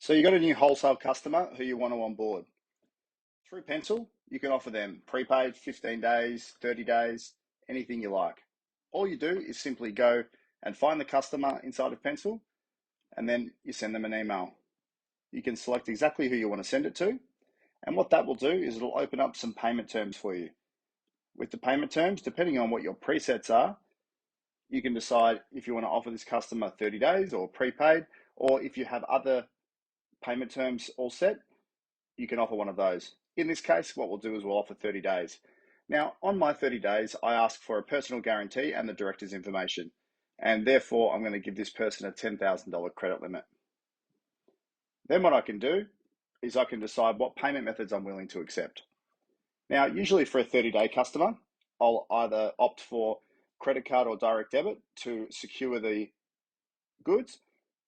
So you got a new wholesale customer who you want to onboard. Through Pencil, you can offer them prepaid 15 days, 30 days, anything you like. All you do is simply go and find the customer inside of Pencil, and then you send them an email. You can select exactly who you want to send it to, and what that will do is it'll open up some payment terms for you. With the payment terms, depending on what your presets are, you can decide if you want to offer this customer 30 days or prepaid, or if you have other payment terms all set, you can offer one of those. In this case, what we'll do is we'll offer 30 days. Now, on my 30 days, I ask for a personal guarantee and the director's information, and therefore I'm going to give this person a $10,000 credit limit. Then what I can do is I can decide what payment methods I'm willing to accept. Now, usually for a 30-day customer, I'll either opt for credit card or direct debit to secure the goods.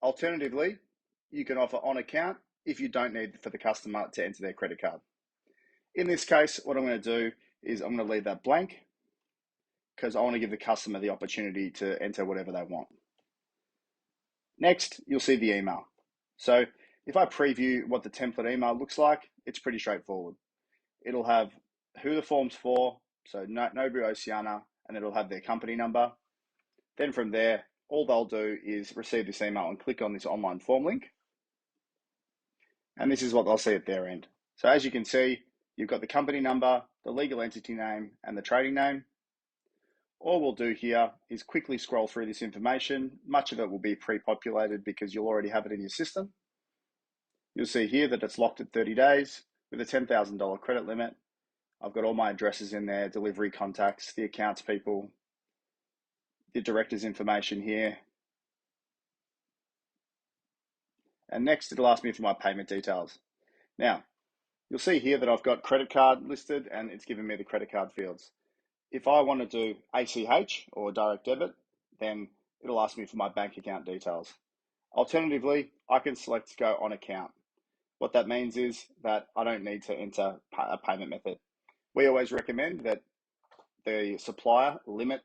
Alternatively, you can offer on account if you don't need for the customer to enter their credit card. In this case, what I'm going to do is I'm going to leave that blank because I want to give the customer the opportunity to enter whatever they want. Next, you'll see the email. So if I preview what the template email looks like, it's pretty straightforward. It'll have who the form's for, so Nobu Oceania, and it'll have their company number. Then from there, all they'll do is receive this email and click on this online form link. And this is what they'll see at their end. So as you can see, you've got the company number, the legal entity name, and the trading name. All we'll do here is quickly scroll through this information. Much of it will be pre-populated because you'll already have it in your system. You'll see here that it's locked at 30 days with a $10,000 credit limit. I've got all my addresses in there, delivery contacts, the accounts people, the director's information here. And next it'll ask me for my payment details. Now, you'll see here that I've got credit card listed and it's given me the credit card fields. If I want to do ACH or direct debit, then it'll ask me for my bank account details. Alternatively, I can select go on account. What that means is that I don't need to enter a payment method. We always recommend that the supplier limit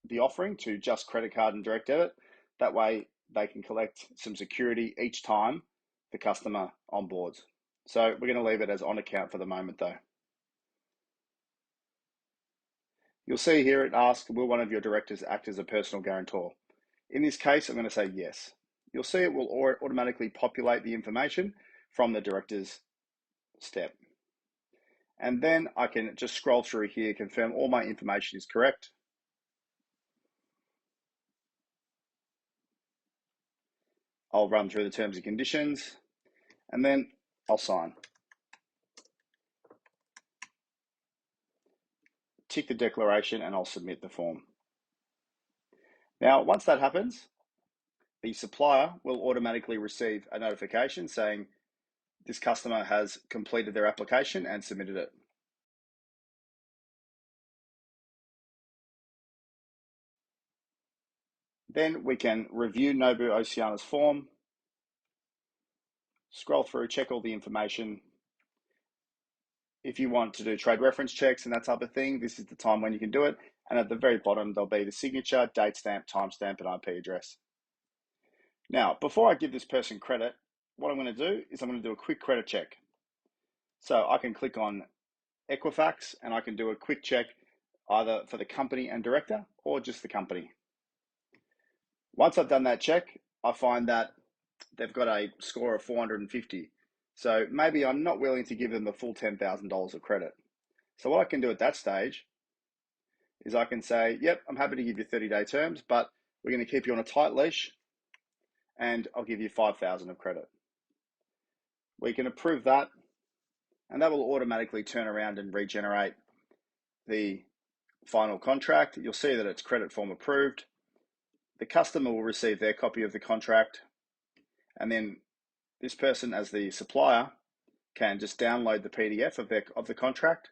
the offering to just credit card and direct debit. That way they can collect some security each time the customer onboards. So we're going to leave it as on account for the moment though. You'll see here it asks, will one of your directors act as a personal guarantor? In this case, I'm going to say yes. You'll see it will automatically populate the information from the director's step. And then I can just scroll through here, confirm all my information is correct. I'll run through the terms and conditions, and then I'll sign. Tick the declaration and I'll submit the form. Now, once that happens, the supplier will automatically receive a notification saying this customer has completed their application and submitted it. Then we can review Nobu Oceania's form, scroll through, check all the information. If you want to do trade reference checks and that type of thing, this is the time when you can do it. And at the very bottom, there'll be the signature, date stamp, timestamp, and IP address. Now, before I give this person credit, what I'm going to do is I'm going to do a quick credit check. So I can click on Equifax and I can do a quick check either for the company and director or just the company. Once I've done that check, I find that they've got a score of 450. So maybe I'm not willing to give them the full $10,000 of credit. So what I can do at that stage is I can say, yep, I'm happy to give you 30-day terms, but we're going to keep you on a tight leash and I'll give you 5,000 of credit. We can approve that and that will automatically turn around and regenerate the final contract. You'll see that it's credit form approved. The customer will receive their copy of the contract, and then this person as the supplier can just download the PDF of the contract,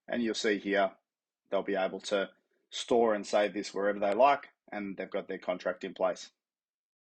and you'll see here they'll be able to store and save this wherever they like, and they've got their contract in place.